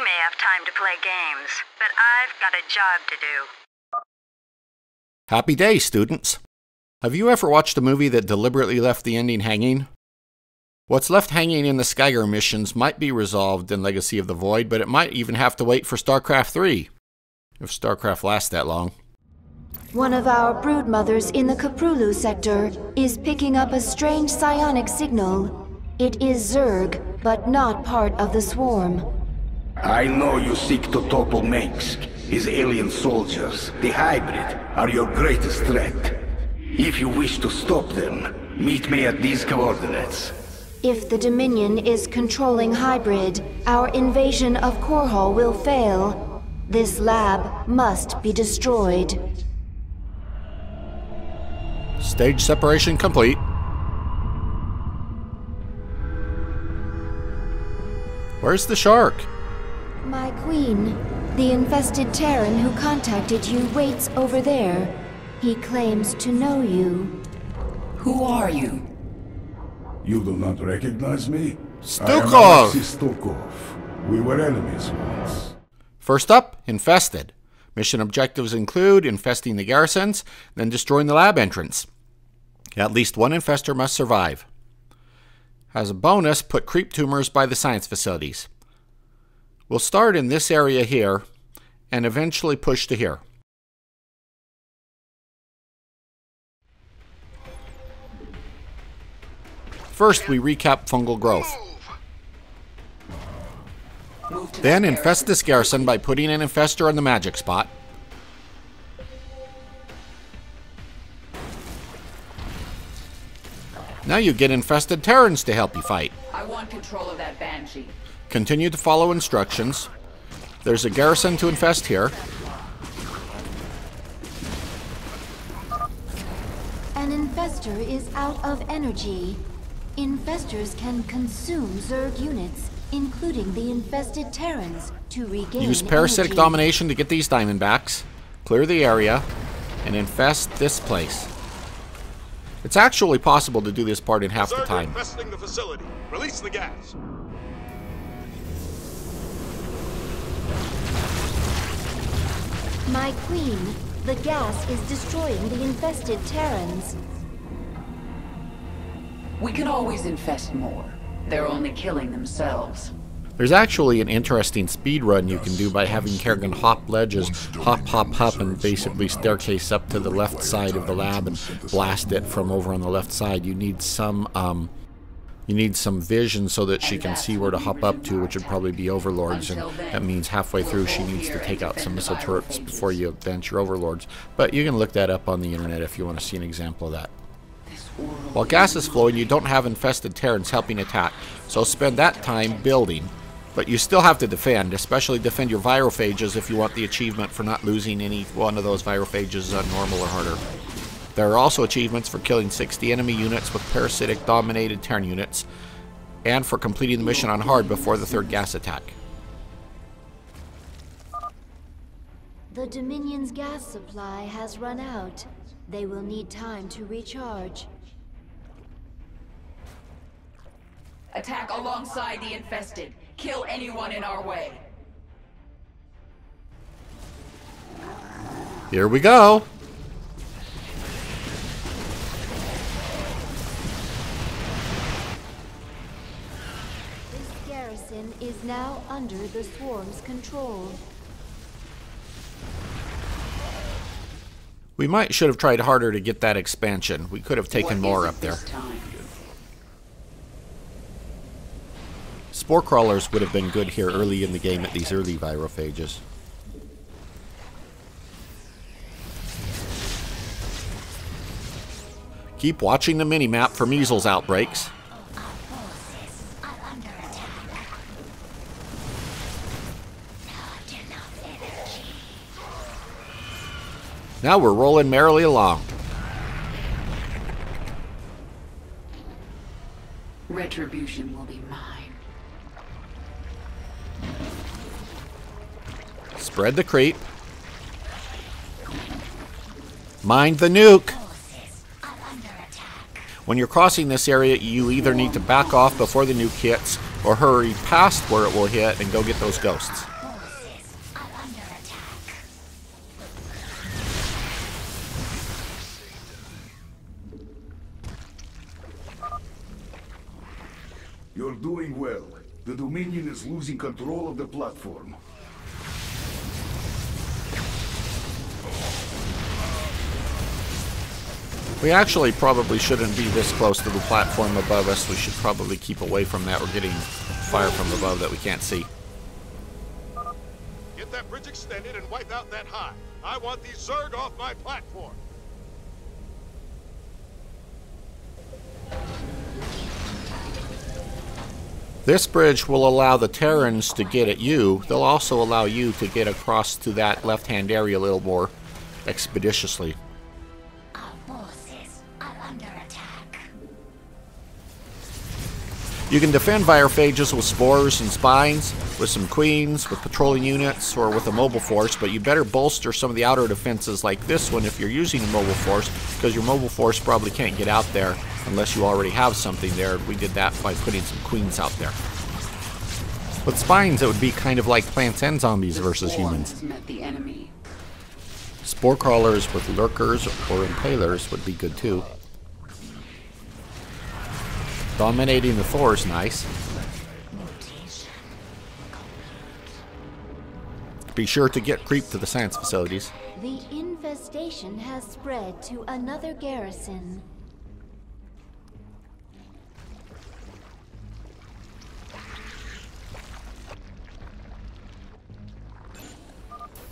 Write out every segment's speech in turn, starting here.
may have time to play games, but I've got a job to do. Happy day, students. Have you ever watched a movie that deliberately left the ending hanging? What's left hanging in the Skygeirr Missions might be resolved in Legacy of the Void, but it might even have to wait for StarCraft III, if StarCraft lasts that long. One of our broodmothers in the Kaprulu sector is picking up a strange psionic signal. It is Zerg, but not part of the swarm. I know you seek to topple Mengsk. His alien soldiers, the hybrid, are your greatest threat. If you wish to stop them, meet me at these coordinates. If the Dominion is controlling hybrid, our invasion of Korhal will fail. This lab must be destroyed. Stage separation complete. Where's the shark? My queen, the infested Terran who contacted you waits over there. He claims to know you. Who are you? You do not recognize me? Stukov! Stukov. We were enemies once. First up, Infested. Mission objectives include infesting the garrisons, then destroying the lab entrance. At least one infestor must survive. As a bonus, put creep tumors by the science facilities. We'll start in this area here, and eventually push to here. First, we recap fungal growth. Then infest this garrison by putting an infestor on the magic spot. Now you get infested Terrans to help you fight. I want control of that Banshee. Continue to follow instructions. There's a garrison to infest here. An infestor is out of energy. Infestors can consume Zerg units, including the infested Terrans, to regain Use parasitic energy. domination to get these Diamondbacks, clear the area, and infest this place. It's actually possible to do this part in half the time. Infesting the facility. Release the gas. My queen, the gas is destroying the infested Terrans. We can always infest more. They're only killing themselves. There's actually an interesting speed run you can do by having Kerrigan hop ledges, hop, hop, hop, and basically staircase up to the left side of the lab and blast it from over on the left side. You need some vision so that she can see where to hop up to, which would probably be overlords, and that means halfway through she needs to take out some missile turrets before you advance your overlords. But you can look that up on the internet if you want to see an example of that. While gas is flowing, you don't have infested Terrans helping attack, so spend that time building. But you still have to defend, especially defend your virophages if you want the achievement for not losing any one of those virophages on normal or harder. There are also achievements for killing 60 enemy units with parasitic dominated Terran units, and for completing the mission on hard before the third gas attack. The Dominion's gas supply has run out. They will need time to recharge. Attack alongside the infested. Kill anyone in our way. Here we go! This garrison is now under the swarm's control. We should have tried harder to get that expansion. We could have taken more up there. Spore crawlers would have been good here early in the game at these early virophages. Keep watching the minimap for measles outbreaks. Now we're rolling merrily along. Retribution will be mine. Spread the creep. Mind the nuke. When you're crossing this area, you either need to back off before the nuke hits, or hurry past where it will hit and go get those ghosts. You're doing well. The Dominion is losing control of the platform. We actually probably shouldn't be this close to the platform above us. We should probably keep away from that. We're getting fire from above that we can't see. Get that bridge extended and wipe out that hive. I want these Zerg off my platform. This bridge will allow the Terrans to get at you. They'll also allow you to get across to that left-hand area a little more expeditiously. You can defend biophages with spores and spines, with some queens, with patrolling units, or with a mobile force, but you better bolster some of the outer defenses like this one if you're using a mobile force, because your mobile force probably can't get out there unless you already have something there. We did that by putting some queens out there. With spines, it would be kind of like plants and zombies versus humans. Spore crawlers with lurkers or impalers would be good too. Dominating the Thor is nice. Be sure to get creep to the science facilities. The infestation has spread to another garrison.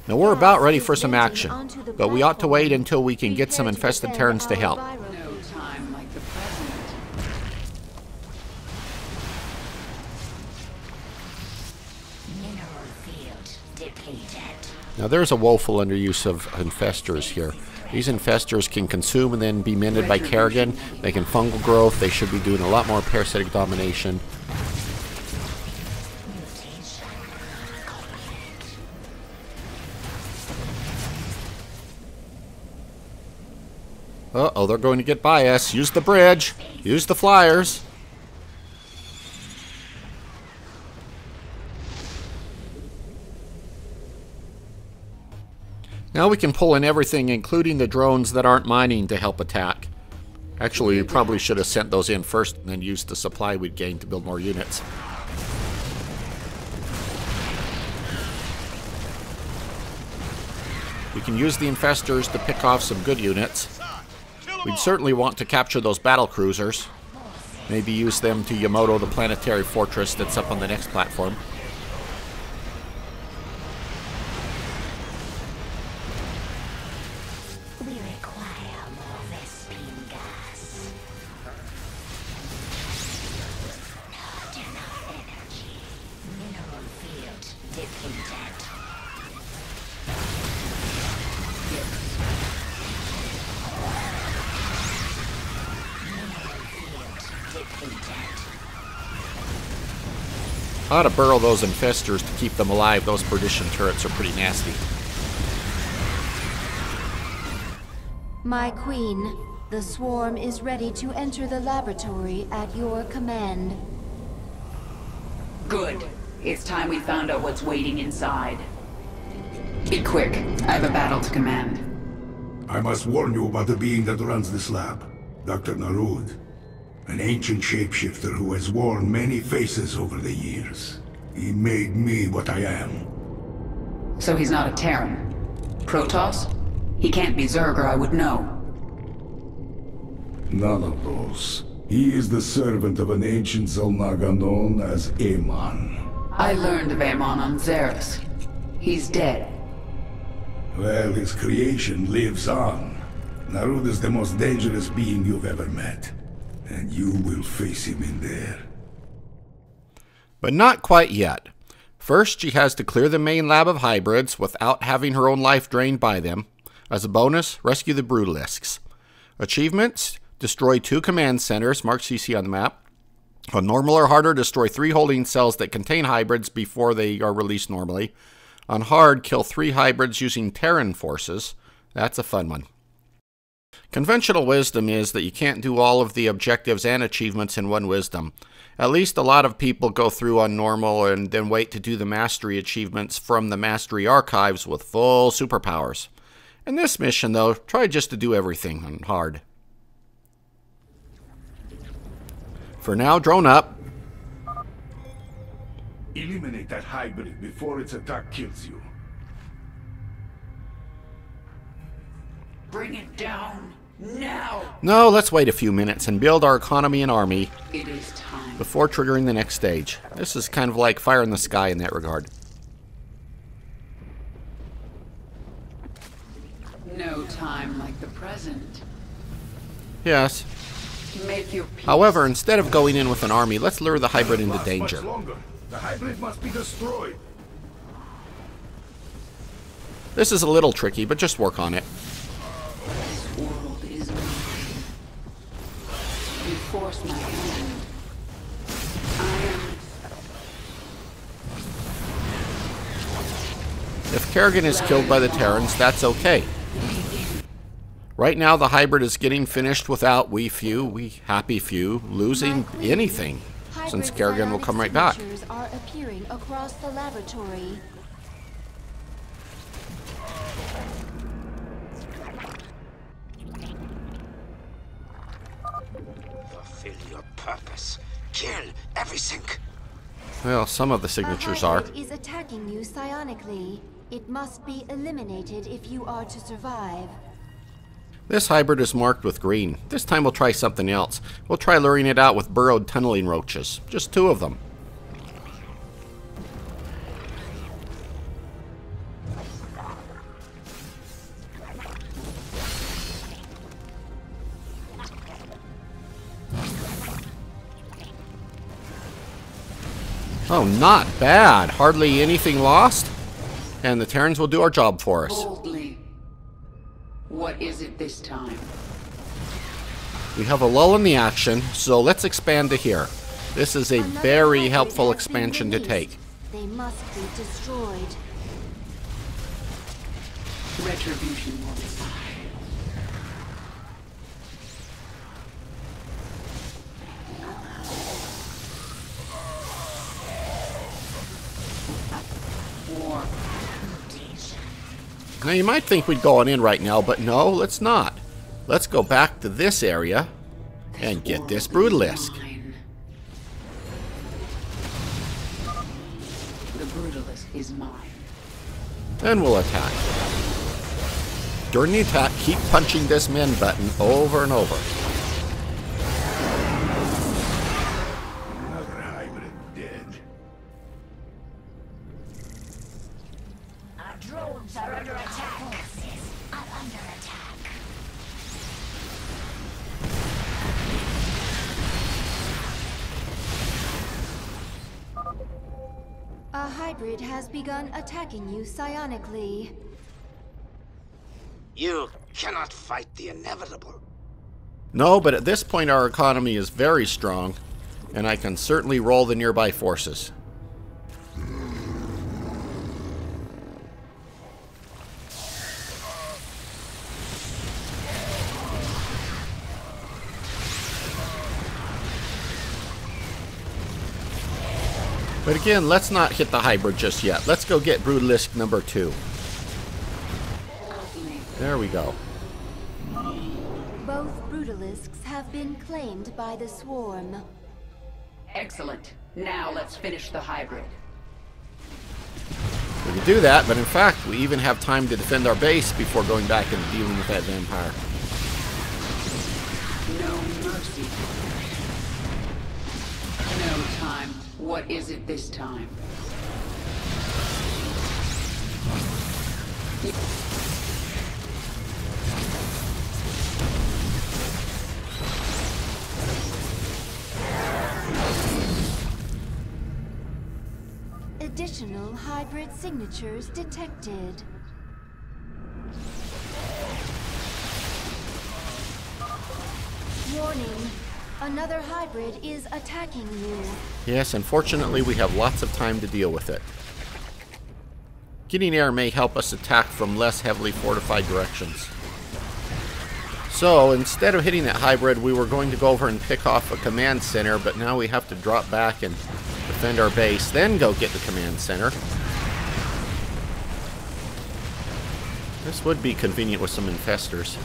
Now we're about ready for some action, but we ought to wait until we can get some infested Terrans to help. Now there's a woeful underuse of infestors here. These infestors can consume and then be mended by Kerrigan. They can fungal growth. They should be doing a lot more parasitic domination. Uh-oh, they're going to get by us. Use the bridge. Use the flyers. Now we can pull in everything, including the drones that aren't mining, to help attack. Actually, we probably should have sent those in first and then used the supply we'd gained to build more units. We can use the infestors to pick off some good units. We'd certainly want to capture those battle cruisers. Maybe use them to Yamato the planetary fortress that's up on the next platform. I ought to burrow those infestors to keep them alive. Those perdition turrets are pretty nasty. My queen, the swarm is ready to enter the laboratory at your command. Good. It's time we found out what's waiting inside. Be quick. I have a battle to command. I must warn you about the being that runs this lab. Dr. Narud. An ancient shapeshifter who has worn many faces over the years. He made me what I am. So he's not a Terran. Protoss? He can't be Zerg or I would know. None of those. He is the servant of an ancient Zalnaga known as Amon. I learned of Amon on Xeris. He's dead. Well, his creation lives on. Narud is the most dangerous being you've ever met. And you will face him in there. But not quite yet. First, she has to clear the main lab of hybrids without having her own life drained by them. As a bonus, rescue the Brutalisks. Achievements: destroy 2 command centers, mark CC on the map. On normal or harder, destroy 3 holding cells that contain hybrids before they are released normally. On hard, kill 3 hybrids using Terran forces. That's a fun one. Conventional wisdom is that you can't do all of the objectives and achievements in one wisdom. At least a lot of people go through on normal and then wait to do the mastery achievements from the mastery archives with full superpowers. In this mission, though, try just to do everything on hard. For now, drone up. Eliminate that hybrid before its attack kills you. Bring it down now. No, let's wait a few minutes and build our economy and army It is time. before triggering the next stage. This is kind of like fire in the sky in that regard. No time like the present. Yes. Make your peace. However, instead of going in with an army, let's lure the hybrid into Much danger. longer. The hybrid must be destroyed. This is a little tricky, but just work on it. This world is mine. You force my hand. If Kerrigan is killed by the Terrans, that's okay. Right now, the hybrid is getting finished without we happy few, losing anything, since Kerrigan will come right back. Signatures are appearing across the laboratory. Fulfill your purpose. Kill everything. Well, some of the signatures are. A hybrid is attacking you psionically. It must be eliminated if you are to survive. This hybrid is marked with green. This time we'll try something else. We'll try luring it out with burrowed tunneling roaches. Just 2 of them. Oh, not bad. Hardly anything lost. And the Terrans will do our job for us. Boldly. What is it this time? We have a lull in the action, so let's expand to here. This is a Another very hybrid helpful has been expansion to released. take. They must be destroyed. Retribution will decide. War. Now you might think we'd go on in right now, but no, let's not. Let's go back to this area and get this Brutalisk. Mine. The Brutalisk is mine. Then we'll attack. During the attack, keep punching this men button over and over. Another hybrid dead. Our drones are under attack. Forces are under attack. A hybrid has begun attacking you psionically. You cannot fight the inevitable. No, but at this point our economy is very strong, and I can certainly roll the nearby forces. But again, let's not hit the hybrid just yet. Let's go get Brutalisk number 2. There we go. Both Brutalisks have been claimed by the swarm. Excellent. Now let's finish the hybrid. We can do that, but in fact, we even have time to defend our base before going back and dealing with that vampire. No mercy. No time. What is it this time? Additional hybrid signatures detected. Warning. Another hybrid is attacking you. Yes, unfortunately we have lots of time to deal with it. Getting air may help us attack from less heavily fortified directions. So instead of hitting that hybrid, we were going to go over and pick off a command center, but now we have to drop back and defend our base, then go get the command center. This would be convenient with some infestors.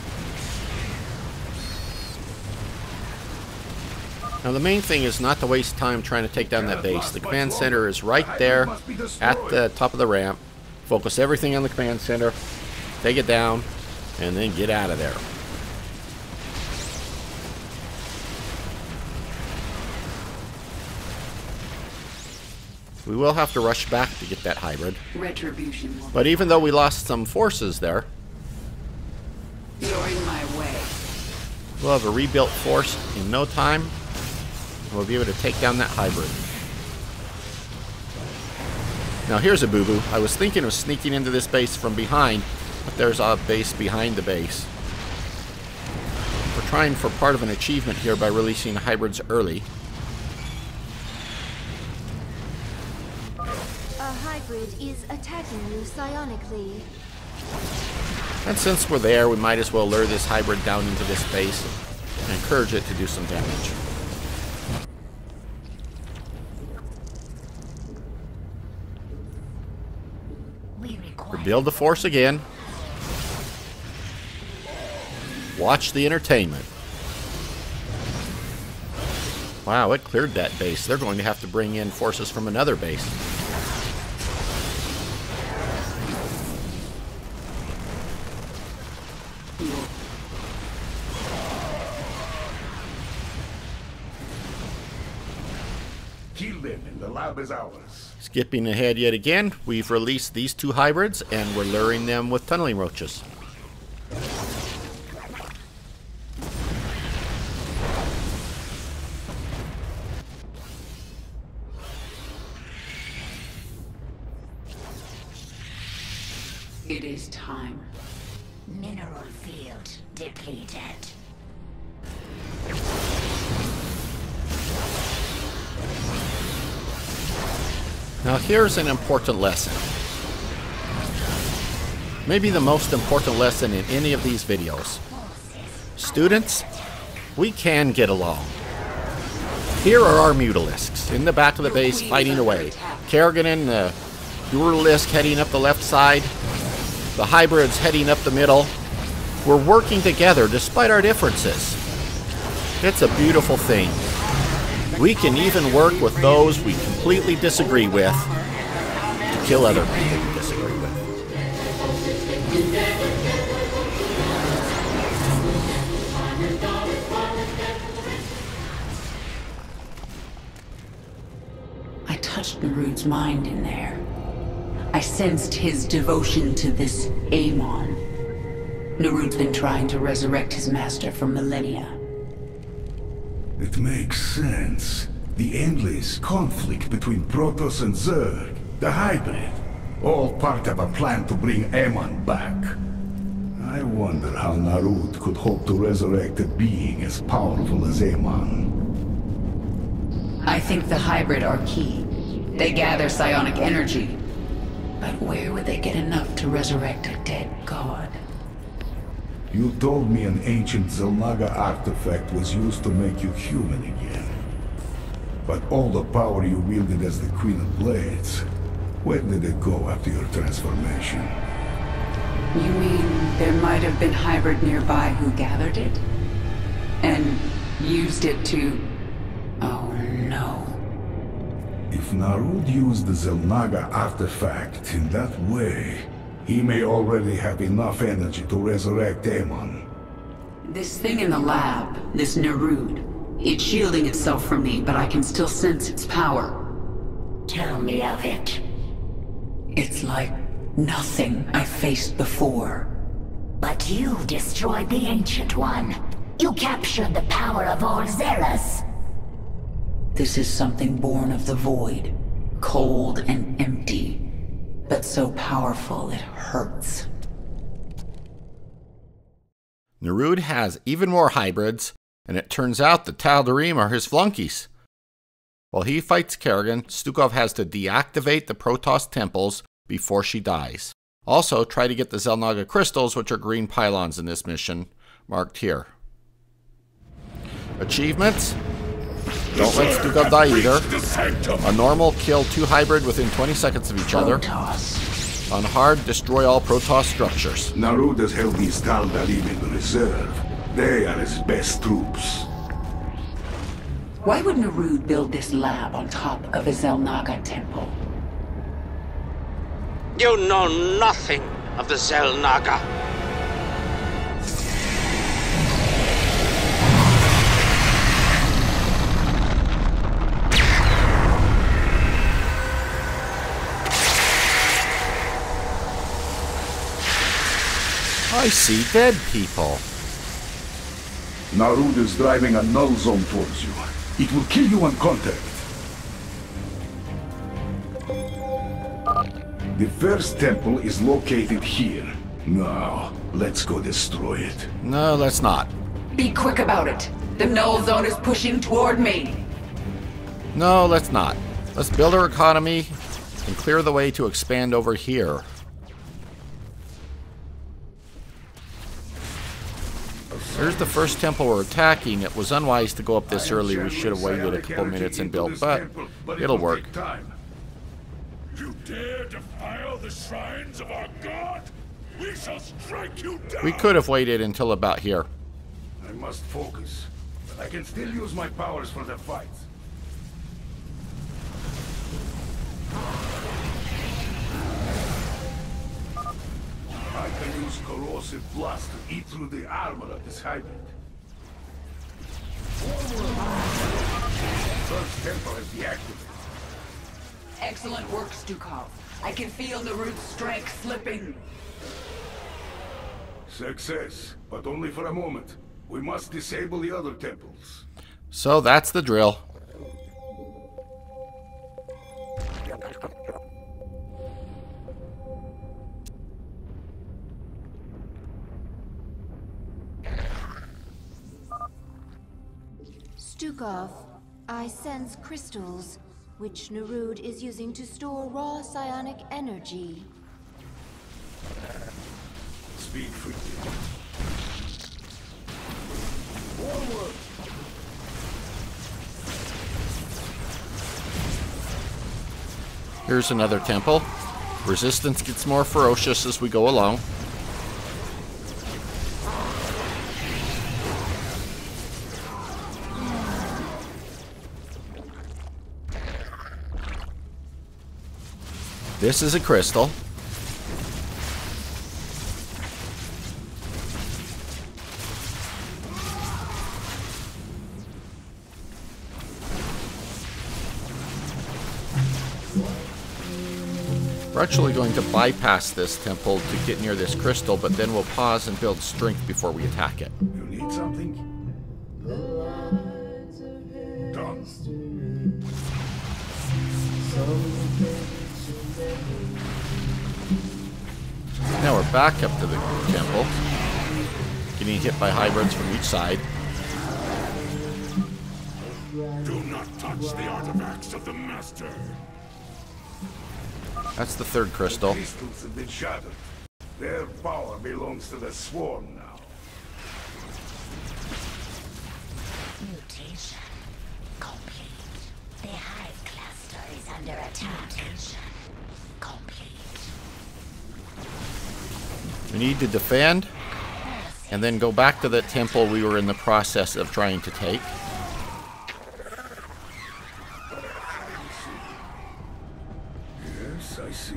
Now the main thing is not to waste time trying to take down that base. The command center is right there at the top of the ramp. Focus everything on the command center, take it down, and then get out of there. We will have to rush back to get that hybrid. Retribution. But even though we lost some forces there, You're in my way. we'll have a rebuilt force in no time. And we'll be able to take down that hybrid. Now here's a boo-boo. I was thinking of sneaking into this base from behind, but there's a base behind the base. We're trying for part of an achievement here by releasing hybrids early. A hybrid is attacking you psionically. And since we're there, we might as well lure this hybrid down into this base and encourage it to do some damage. Rebuild the force again. Watch the entertainment. Wow, it cleared that base. They're going to have to bring in forces from another base. Kill them and the lab is ours. Skipping ahead yet again, we've released these two hybrids and we're luring them with tunneling roaches. It is time. Mineral field depleted. Now here's an important lesson. Maybe the most important lesson in any of these videos. Students, we can get along. Here are our mutalisks in the back of the base fighting away. Kerrigan and the Duralisk heading up the left side. The hybrids heading up the middle. We're working together despite our differences. It's a beautiful thing. We can even work with those we completely disagree with to kill other people we disagree with. I touched Narud's mind in there. I sensed his devotion to this Amon. Narud's been trying to resurrect his master for millennia. It makes sense. The endless conflict between Protoss and Zerg, the hybrid, all part of a plan to bring Amon back. I wonder how Narud could hope to resurrect a being as powerful as Amon. I think the hybrid are key. They gather psionic energy. But where would they get enough to resurrect a dead god? You told me an ancient Zelnaga artifact was used to make you human again. But all the power you wielded as the Queen of Blades, where did it go after your transformation? You mean there might have been hybrid nearby who gathered it? And used it to... Oh no. If Narud used the Zelnaga artifact in that way, he may already have enough energy to resurrect Amon. This thing in the lab, this Narud, it's shielding itself from me, but I can still sense its power. Tell me of it. It's like nothing I've faced before. But you destroyed the Ancient One. You captured the power of all Zeras. This is something born of the void, cold and empty, but so powerful it hurts. Narud has even more hybrids, and it turns out the Tal'Darim are his flunkies. While he fights Kerrigan, Stukov has to deactivate the Protoss temples before she dies. Also, try to get the Zelnaga crystals, which are green pylons in this mission, marked here. Achievements. Don't let Stukov die either. On normal, kill 2 hybrid within 20 seconds of each other. On hard, destroy all Protoss structures. Narud has held these Tal'Darim in reserve. They are his best troops. Why would Narud build this lab on top of a Xel'Naga temple? You know nothing of the Xel'Naga. I see dead people. Narud is driving a null zone towards you. It will kill you on contact. The first temple is located here. Now, let's go destroy it. No, let's not. Be quick about it. The null zone is pushing toward me. No, let's not. Let's build our economy and clear the way to expand over here. Here's the first temple we're attacking. It was unwise to go up this early. We should have waited a couple minutes and built, but it'll work. You dare defile the shrines of our god? We shall strike you down! We could have waited until about here. I must focus, but I can still use my powers for the fight. I can use corrosive blast to eat through the armor of this hybrid. First temple is deactivated. Excellent work, Stukov. I can feel Narud's strength slipping. Success, but only for a moment. We must disable the other temples. So that's the drill. Stukov, I sense crystals, which Narud is using to store raw psionic energy. Speed freely. Forward! Here's another temple. Resistance gets more ferocious as we go along. This is a crystal. We're actually going to bypass this temple to get near this crystal, but then we'll pause and build strength before we attack it. You need something? Done. Now we're back up to the temple, getting hit by hybrids from each side. Do not touch the artifacts of the Master. That's the third crystal. The crystals have been shattered. Their power belongs to the Swarm now. Mutation complete. The hive cluster is under attack. Mutation complete. We need to defend, and then go back to the temple we were in the process of trying to take. Yes, I see.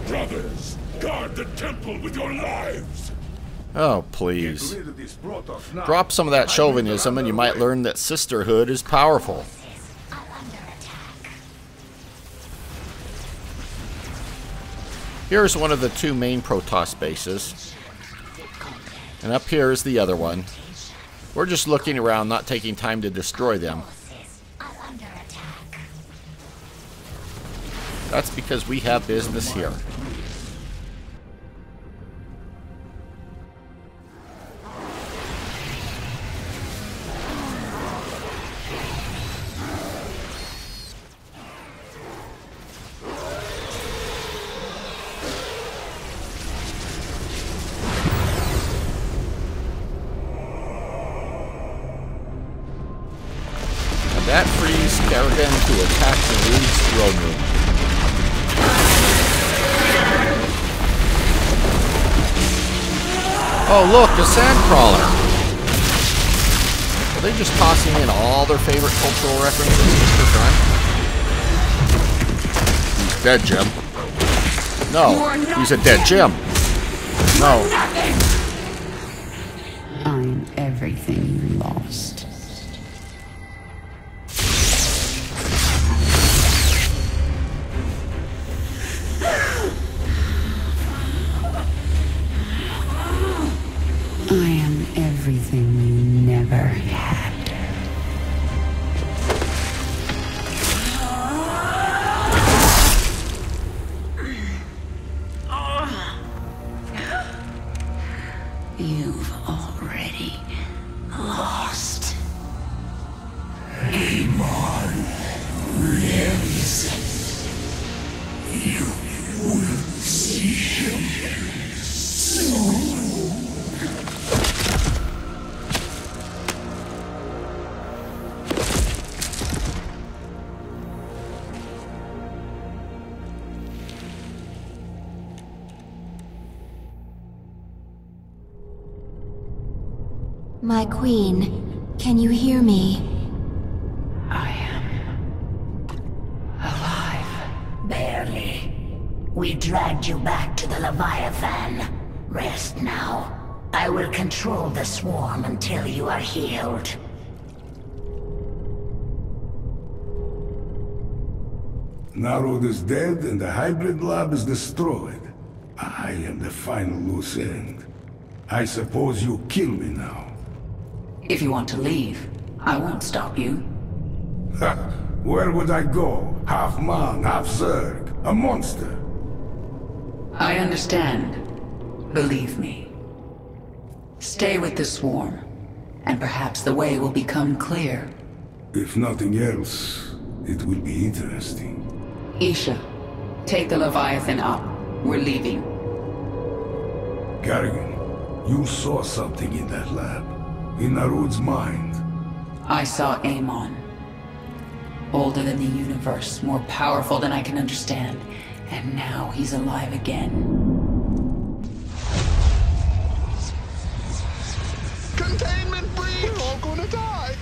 Brothers, guard the temple with your lives! Oh, please. Get rid of this Protoss now. Drop some of that chauvinism and you might learn that sisterhood is powerful. Are under attack. Here's one of the 2 main Protoss bases. And up here is the other one. We're just looking around, not taking time to destroy them. Are under attack. That's because we have business here. to attack Narud's throne room. Oh look, a sandcrawler! Are they just tossing in all their favorite cultural references just for fun? He's dead, Jim. No, he's a dead Jim. No. I'm everything you lost. I am everything you never had. You've already lost. Amon lives. You will see him soon. My queen, can you hear me? I am alive. Barely. We dragged you back to the Leviathan. Rest now. I will control the swarm until you are healed. Narod is dead and the hybrid lab is destroyed. I am the final loose end. I suppose you kill me now. If you want to leave, I won't stop you. Ha! Where would I go? Half man, half Zerg. A monster. I understand. Believe me. Stay with the swarm, and perhaps the way will become clear. If nothing else, it will be interesting. Isha, take the Leviathan up. We're leaving. Garrigan, you saw something in that lab. In Narud's mind. I saw Amon. Older than the universe, more powerful than I can understand. And now he's alive again. Containment breach! We're all gonna die!